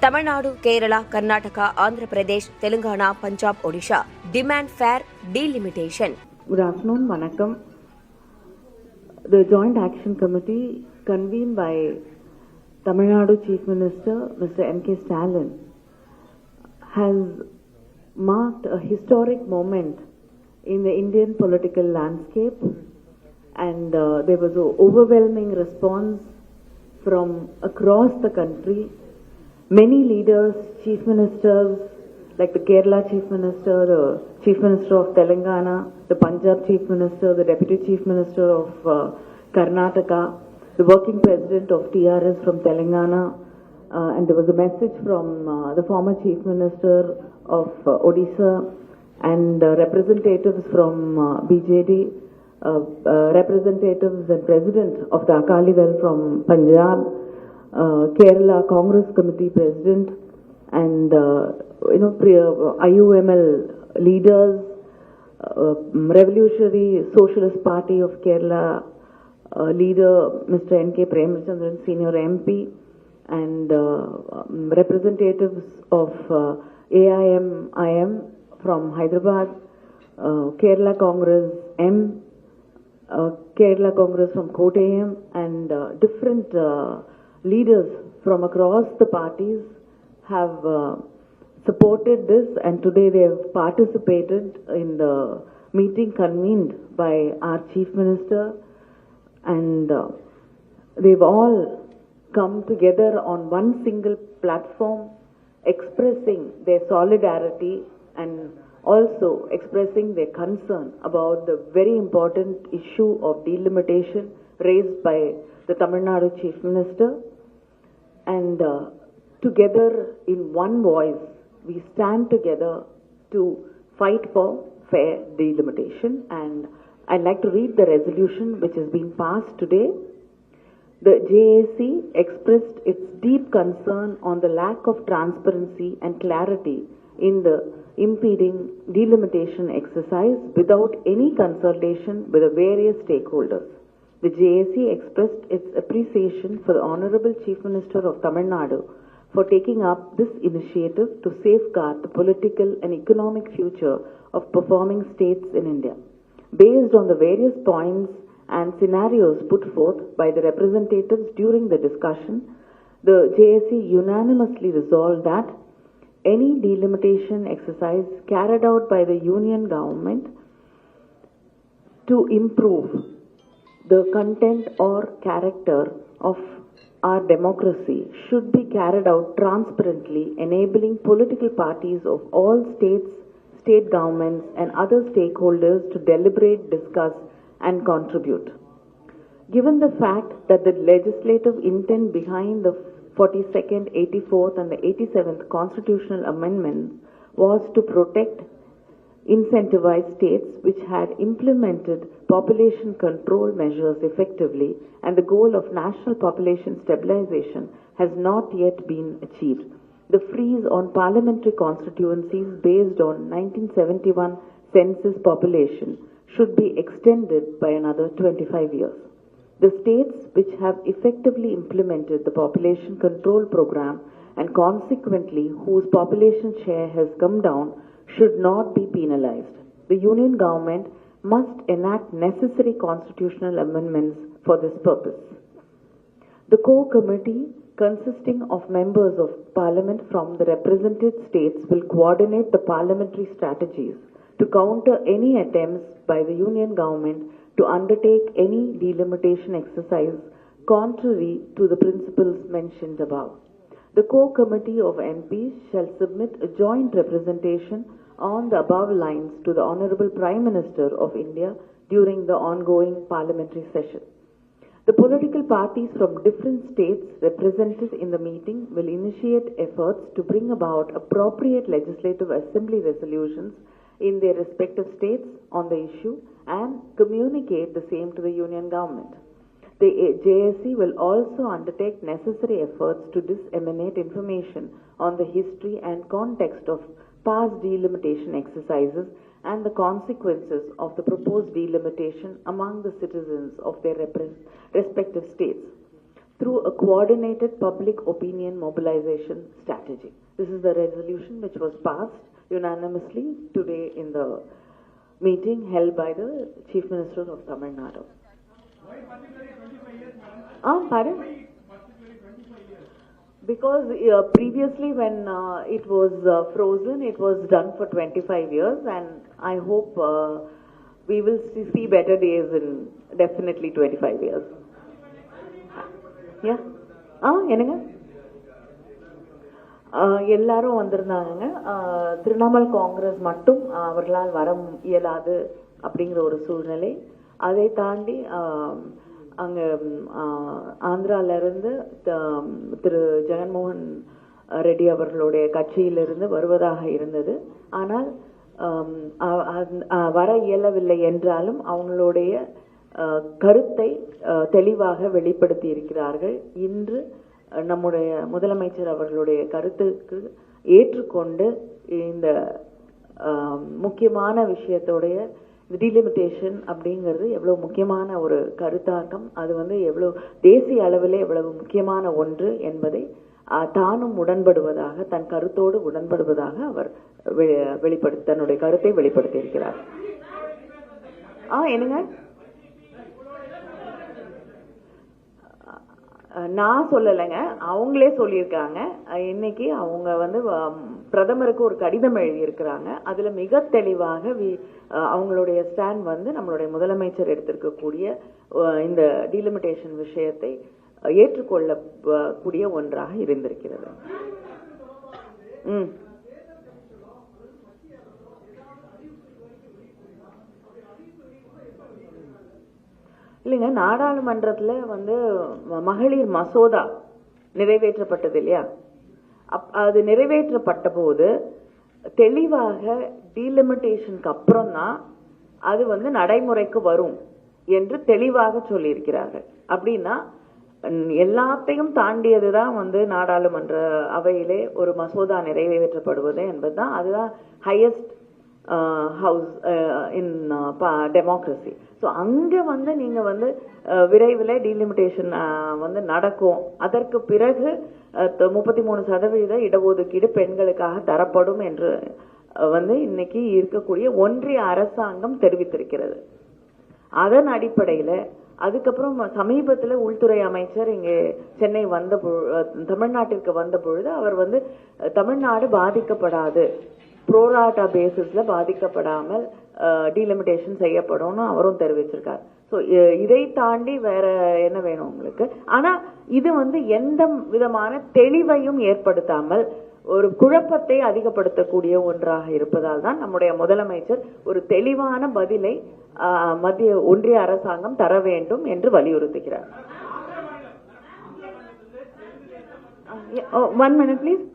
Tamil Nadu, Kerala, Karnataka, Andhra Pradesh, Telangana, Punjab, Odisha demand fair delimitation. Good afternoon, Vanakkam. The Joint Action Committee convened by Tamil Nadu Chief Minister Mr. M.K. Stalin has marked a historic moment in the Indian political landscape, and there was an overwhelming response from across the country. Many leaders, chief ministers, like the Kerala Chief Minister, the Chief Minister of Telangana, the Punjab Chief Minister, the Deputy Chief Minister of Karnataka, the Working President of TRS from Telangana, and there was a message from the former Chief Minister of Odisha, and representatives from BJD, representatives and President of the Akali Dal from Punjab, Kerala Congress Committee President, and IUML leaders, Revolutionary Socialist Party of Kerala leader Mr. N.K. Premachandran, Senior MP, and representatives of AIMIM from Hyderabad, Kerala Congress M, Kerala Congress from Kottayam, and different leaders from across the parties have supported this, and today they have participated in the meeting convened by our Chief Minister, and they've all come together on one single platform expressing their solidarity and also expressing their concern about the very important issue of delimitation raised by the Tamil Nadu Chief Minister. And together in one voice, we stand together to fight for fair delimitation. And I'd like to read the resolution which has been passed today. The JAC expressed its deep concern on the lack of transparency and clarity in the impeding delimitation exercise without any consultation with the various stakeholders. The JAC expressed its appreciation for the Honorable Chief Minister of Tamil Nadu for taking up this initiative to safeguard the political and economic future of performing states in India. Based on the various points and scenarios put forth by the representatives during the discussion, the JAC unanimously resolved that any delimitation exercise carried out by the Union government to improve the content or character of our democracy should be carried out transparently, enabling political parties of all states, state governments, and other stakeholders to deliberate, discuss, and contribute. Given the fact that the legislative intent behind the 42nd, 84th, and the 87th constitutional amendments was to protect, incentivize states which had implemented population control measures effectively, and the goal of national population stabilization has not yet been achieved. The freeze on parliamentary constituencies based on 1971 census population should be extended by another 25 years. The states which have effectively implemented the population control program and consequently whose population share has come down should not be penalized. The Union government must enact necessary constitutional amendments for this purpose. The core committee, consisting of members of parliament from the represented states, will coordinate the parliamentary strategies to counter any attempts by the Union government to undertake any delimitation exercise contrary to the principles mentioned above. The core committee of MPs shall submit a joint representation on the above lines to the Honorable Prime Minister of India during the ongoing parliamentary session. The political parties from different states represented in the meeting will initiate efforts to bring about appropriate legislative assembly resolutions in their respective states on the issue and communicate the same to the Union government. The JSC will also undertake necessary efforts to disseminate information on the history and context of past delimitation exercises and the consequences of the proposed delimitation among the citizens of their respective states. through a coordinated public opinion mobilization strategy. This is the resolution which was passed unanimously today in the meeting held by the Chief Minister of Tamil Nadu. Pardon? Because previously when it was frozen, it was done for 25 years, and I hope we will see better days in definitely 25 years. Yeah? என்னங்க எல்லாரும் வந்திருந்தாங்க. திரிணாமுல் காங்கிரஸ் மட்டும் அவர்களால் வர இயலாது அப்படிங்கிற ஒரு சூழ்நிலை. அதை தாண்டி அங்கே ஆந்திராவிலிருந்து திரு ஜெகன்மோகன் ரெட்டி அவர்களுடைய கட்சியிலிருந்து வருவதாக இருந்தது. ஆனால் வர இயலவில்லை என்றாலும் அவங்களுடைய கருத்தை தெளிவாக வெளிப்படுத்தி இருக்கிறார்கள். இன்று நம்முடைய முதலமைச்சர் அவர்களுடைய கருத்துக்கு ஏற்றுக்கொண்டு இந்த முக்கியமான விஷயத்தோடைய டீலிமிட்டேஷன் அப்படிங்கிறது எவ்வளவு முக்கியமான ஒரு கருத்தாக்கம், அது எவ்வளவு தேசிய அளவில் எவ்வளவு முக்கியமான ஒன்று என்பதை தானும் உடன்படுவதாக, தன் கருத்தோடு உடன்படுவதாக அவர் தன்னுடைய கருத்தை வெளிப்படுத்தி இருக்கிறார். என்னங்க நான் சொல்லலைங்க, அவங்களே சொல்லியிருக்காங்க. இன்னைக்கு அவங்க பிரதமருக்கு ஒரு கடிதம் எழுதியிருக்கிறாங்க. அதுல மிக தெளிவாக அவங்களுடைய ஸ்டாண்ட் நம்மளுடைய முதலமைச்சர் எடுத்திருக்கக்கூடிய இந்த டீலிமிட்டேஷன் விஷயத்தை ஏற்றுக்கொள்ளக்கூடிய ஒன்றாக இருந்திருக்கிறது. இல்லைங்க, நாடாளுமன்றத்துல மகளிர் மசோதா நிறைவேற்றப்பட்டது இல்லையா? அது நிறைவேற்றப்பட்ட போது தெளிவாக டீலிமிட்டேஷனுக்கு அப்புறம் தான் அது நடைமுறைக்கு வரும் என்று தெளிவாக சொல்லியிருக்கிறார்கள். அப்படின்னா எல்லாத்தையும் தாண்டியதுதான் நாடாளுமன்ற அவையிலே ஒரு மசோதா நிறைவேற்றப்படுவது என்பதுதான், அதுதான் highest house in democracy. So அங்கே நீங்க விரைவில் டீலிமிட்டேஷன் நடக்கும். அதற்கு பிறகு 33% இடஒதுக்கீடு பெண்களுக்காக தரப்படும் என்று இன்னைக்கு இருக்கக்கூடிய ஒன்றிய அரசாங்கம் தெரிவித்திருக்கிறது. அதன் அடிப்படையில் அதுக்கப்புறம் சமீபத்தில் உள்துறை அமைச்சர் இங்கே சென்னை தமிழ்நாட்டிற்கு வந்த பொழுது அவர் தமிழ்நாடு பாதிக்கப்படாது, ப்ரோராட்டா பேசிஸ்ல பாதிக்கப்படாமல் டீலிமிட்டேஷன் செய்யப்படும் அவரும் தெரிவிச்சிருக்காரு. ஸோ இதை தாண்டி வேற என்ன வேணும் உங்களுக்கு? ஆனா இது எந்த விதமான தெளிவையும் ஏற்படுத்தாமல் ஒரு குழப்பத்தை அதிகப்படுத்தக்கூடிய ஒன்றாக இருப்பதால் தான் நம்முடைய முதலமைச்சர் ஒரு தெளிவான பதிலை மத்திய ஒன்றிய அரசாங்கம் தர வேண்டும் என்று வலியுறுத்துகிறார். 1 minute please.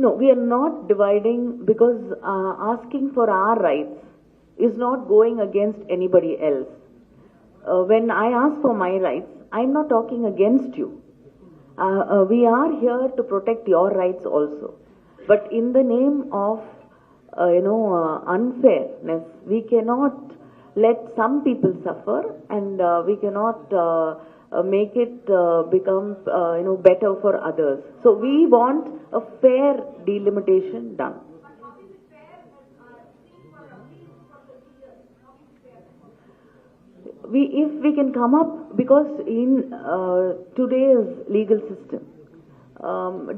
No, we are not dividing, because asking for our rights is not going against anybody else. When I ask for my rights, I'm not talking against you. We are here to protect your rights also. But in the name of, unfairness, we cannot let some people suffer, and we cannot make it become better for others. So we want a fair delimitation done. If we can come up, because in today's legal system,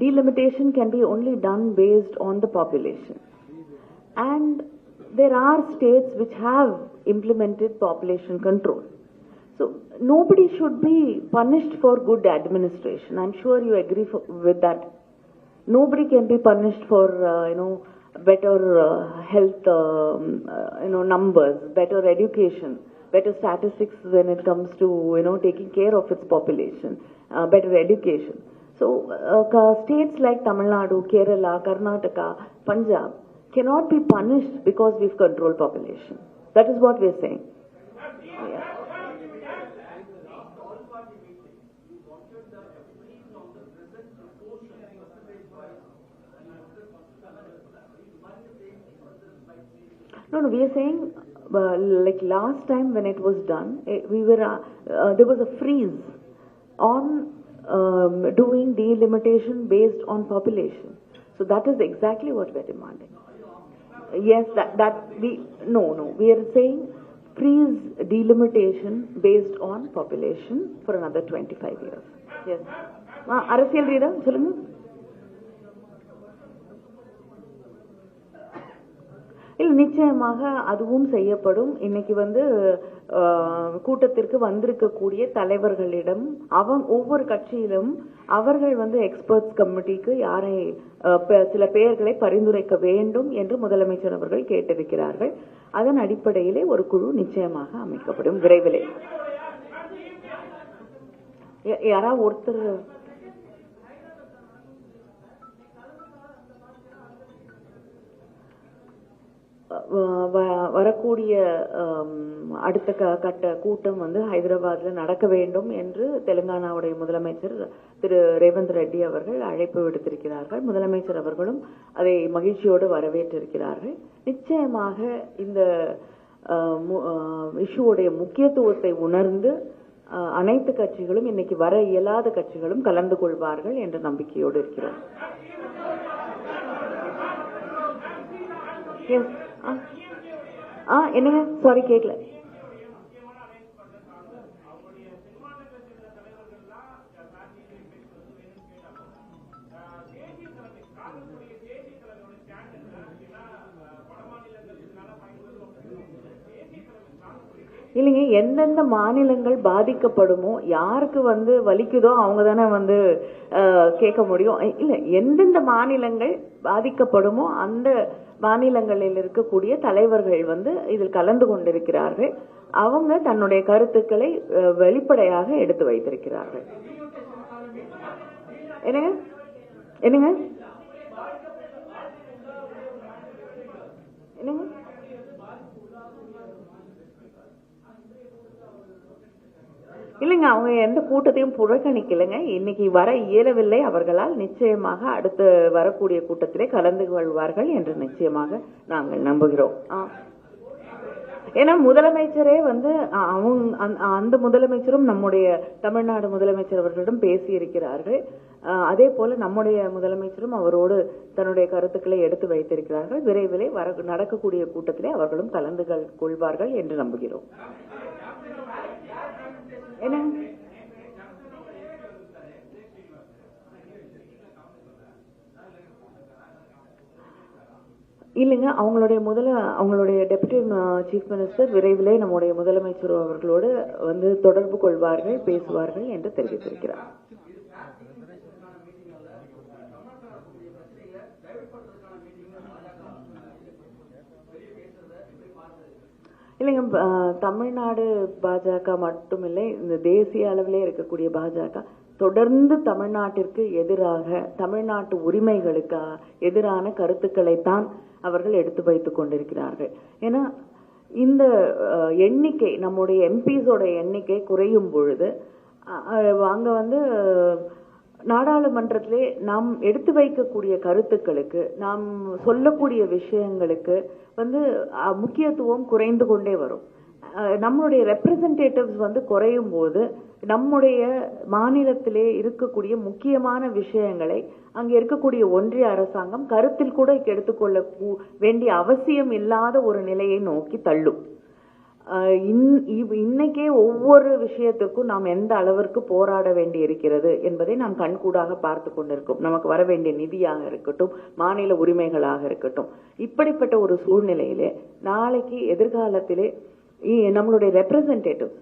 delimitation can be only done based on the population, and there are states which have implemented population control. So nobody should be punished for good administration. I'm sure you agree with that. Nobody can be punished for better health numbers, better education, better statistics when it comes to taking care of its population, better education. So states like Tamil Nadu, Kerala, Karnataka, Punjab cannot be punished because we've controlled population. That is what we're saying. Yeah. No, we are saying, like last time when it was done, there was a freeze on doing delimitation based on population. So that is exactly what we are demanding. Yes, we are saying freeze delimitation based on population for another 25 years. Yes. அரசியல் ரீடா சொல்லுங்க. இல்ல, நிச்சயமாக அதுவும் செய்யப்படும். இன்னைக்கு கூட்டத்திற்கு வந்திருக்கக்கூடிய தலைவர்களிடம் ஒவ்வொரு கட்சியிலும் அவர்கள் எக்ஸ்பர்ட்ஸ் கமிட்டிக்கு யாரை சில பெயர்களை பரிந்துரைக்க வேண்டும் என்று முதலமைச்சர் அவர்கள் கேட்டிருக்கிறார்கள். அதன் அடிப்படையிலே ஒரு குழு நிச்சயமாக அமைக்கப்படும் விரைவிலே. யாராவது ஒருத்தர் வரக்கூடிய அடுத்த கட்ட கூட்டம் ஹைதராபாத்ல நடக்க வேண்டும் என்று தெலுங்கானாவுடைய முதலமைச்சர் திரு ரேவந்த் ரெட்டி அவர்கள் அழைப்பு விடுத்திருக்கிறார்கள். முதலமைச்சர் அவர்களும் அதை மகிழ்ச்சியோடு வரவேற்றிருக்கிறார்கள். நிச்சயமாக இந்த இஷ்யூடைய முக்கியத்துவத்தை உணர்ந்து அனைத்து கட்சிகளும், இன்னைக்கு வர இயலாத கட்சிகளும் கலந்து கொள்வார்கள் என்ற நம்பிக்கையோடு இருக்கிறோம். என்னங்க, சாரி கேட்கல. இல்லைங்க, எந்தெந்த மாநிலங்கள் பாதிக்கப்படுமோ, யாருக்கு வலிக்குதோ அவங்க தானே கேட்க முடியும். இல்ல, எந்தெந்த மாநிலங்கள் பாதிக்கப்படுமோ அந்த மாநிலங்களில் இருக்கக்கூடிய தலைவர்கள் இதில் கலந்து கொண்டிருக்கிறார்கள். அவங்க தன்னுடைய கருத்துக்களை வெளிப்படையாக எடுத்து வைத்திருக்கிறார்கள். என்னங்க என்னங்க என்னங்க இல்லைங்க, அவங்க எந்த கூட்டத்தையும் புறக்கணிக்கலைங்க. இன்னைக்கு வர இயலவில்லை அவர்களால். நிச்சயமாக அடுத்து வரக்கூடிய கூட்டத்திலே கலந்து கொள்வார்கள் என்று நிச்சயமாக நாங்கள் நம்புகிறோம். ஏன்னா முதலமைச்சரே அந்த முதலமைச்சரும் நம்முடைய தமிழ்நாடு முதலமைச்சர் அவர்களிடம் பேசி இருக்கிறார்கள். அதே போல நம்முடைய முதலமைச்சரும் அவரோடு தன்னுடைய கருத்துக்களை எடுத்து வைத்திருக்கிறார்கள். விரைவிலே நடக்கக்கூடிய கூட்டத்திலே அவர்களும் கலந்து கொள்வார்கள் என்று நம்புகிறோம். என்ன இல்லைங்க, அவங்களுடைய டெப்யூட்டி சீஃப் மினிஸ்டர் விரைவிலே நம்முடைய முதலமைச்சர் அவர்களோடு தொடர்பு கொள்வார்கள், பேசுவார்கள் என்று தெரிவித்திருக்கிறார். இல்லைங்க, தமிழ்நாடு பாஜக மட்டுமில்லை, இந்த தேசிய அளவிலே இருக்கக்கூடிய பாஜக தொடர்ந்து தமிழ்நாட்டிற்கு எதிராக, தமிழ்நாட்டு உரிமைகளுக்கு எதிரான கருத்துக்களைத்தான் அவர்கள் எடுத்து வைத்துக் கொண்டிருக்கிறார்கள். ஏன்னா இந்த எண்ணிக்கை, நம்முடைய எம்பிஸோட எண்ணிக்கை குறையும் பொழுது அங்க நாடாளுமன்றத்திலே நாம் எடுத்து வைக்கக்கூடிய கருத்துக்களுக்கு, நாம் சொல்லக்கூடிய விஷயங்களுக்கு முக்கியத்துவம் குறைந்து கொண்டே வரும். நம்மளுடைய ரெப்ரசன்டேட்டிவ்ஸ் குறையும் போது நம்முடைய மாநிலத்திலே இருக்கக்கூடிய முக்கியமான விஷயங்களை அங்க இருக்கக்கூடிய ஒன்றிய அரசாங்கம் கருத்தில் கூட எடுத்துக்கொள்ள வேண்டிய அவசியம் இல்லாத ஒரு நிலையை நோக்கி தள்ளும். இன்னைக்கே ஒவ்வொரு விஷயத்திற்கும் நாம் எந்த அளவிற்கு போராட வேண்டி இருக்கிறது என்பதை நாம் கண்கூடாக பார்த்து கொண்டிருக்கோம். நமக்கு வர வேண்டிய நிதியாக இருக்கட்டும், மாநில உரிமைகளாக இருக்கட்டும். இப்படிப்பட்ட ஒரு சூழ்நிலையிலே நாளைக்கு எதிர்காலத்திலே நம்மளுடைய ரெப்ரசன்டேட்டிவ்ஸ்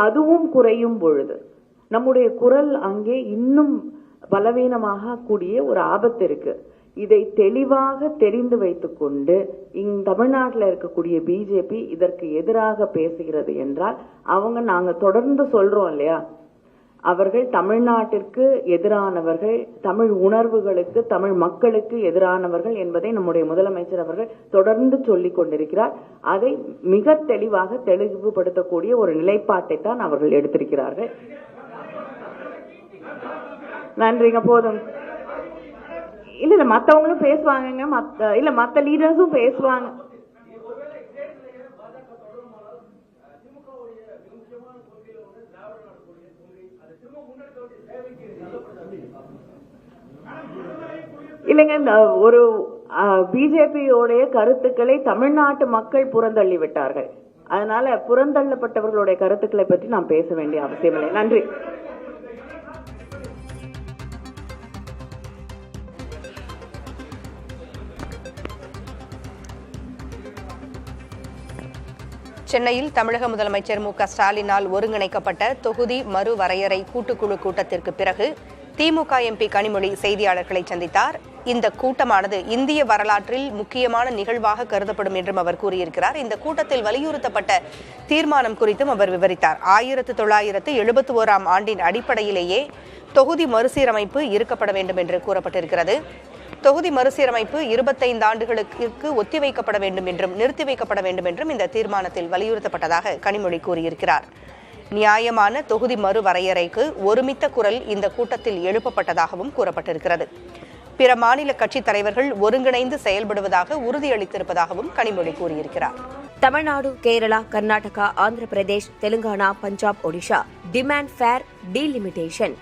அதுவும் குறையும் பொழுது நம்முடைய குரல் அங்கே இன்னும் பலவீனமாக கூடிய ஒரு ஆபத்து இருக்கு. இதை தெளிவாக தெரிந்து வைத்துக் கொண்டு தமிழ்நாட்டில் இருக்கக்கூடிய பிஜேபி இதற்கு எதிராக பேசுகிறது என்றால் நாங்க தொடர்ந்து சொல்றோம் இல்லையா, அவர்கள் தமிழ்நாட்டிற்கு எதிரானவர்கள், தமிழ் உணர்வுகளுக்கு, தமிழ் மக்களுக்கு எதிரானவர்கள் என்பதை நம்முடைய முதலமைச்சர் அவர்கள் தொடர்ந்து சொல்லிக் கொண்டிருக்கிறார். அதை மிக தெளிவாக தெளிவுபடுத்தக்கூடிய ஒரு நிலைப்பாட்டை தான் அவர்கள் எடுத்திருக்கிறார்கள். நன்றிங்க, போதும். இல்ல மத்தவங்களும் பேசுவாங்க, மத்த லீடர்ஸும் பேசுவாங்க. இல்லைங்க, ஒரு பிஜேபியோடைய கருத்துக்களை தமிழ்நாட்டு மக்கள் புறந்தள்ளி விட்டார்கள். அதனால புறந்தள்ளப்பட்டவர்களுடைய கருத்துக்களை பற்றி நாம் பேச வேண்டிய அவசியமில்லை. நன்றி. சென்னையில் தமிழக முதலமைச்சர் மு.க.ஸ்டாலினால் ஒருங்கிணைக்கப்பட்ட தொகுதி மறுவரையறை கூட்டுக்குழு கூட்டத்திற்கு பிறகு திமுக எம்பி கனிமொழி செய்தியாளர்களை சந்தித்தார். இந்த கூட்டமானது இந்திய வரலாற்றில் முக்கியமான நிகழ்வாக கருதப்படும் என்றும் அவர் கூறியிருக்கிறார். இந்த கூட்டத்தில் வலியுறுத்தப்பட்ட தீர்மானம் குறித்தும் அவர் விவரித்தார். 1971ஆம் ஆண்டின் அடிப்படையிலேயே தொகுதி மறுசீரமைப்பு இருக்கப்பட வேண்டும் என்று கூறப்பட்டிருக்கிறது. தொகுதி மறுசீரமைப்பு 25 ஆண்டுகளுக்கு ஒத்திவைக்கப்பட வேண்டும் என்றும் நிறுத்தி வைக்கப்பட வேண்டும் என்றும் இந்த தீர்மானத்தில் வலியுறுத்தப்பட்டதாக கனிமொழி கூறியிருக்கிறார். நியாயமான தொகுதி மறுவரையறைக்கு ஒருமித்த குரல் இந்த கூட்டத்தில் எழுப்பப்பட்டதாகவும் கூறப்பட்டிருக்கிறது. பிற மாநில கட்சித் தலைவர்கள் ஒருங்கிணைந்து செயல்படுவதாக உறுதியளித்திருப்பதாகவும் கனிமொழி கூறியிருக்கிறார். Tamil Nadu, Kerala, Karnataka, Andhra Pradesh, Telangana, Punjab, Odisha demand fair delimitation.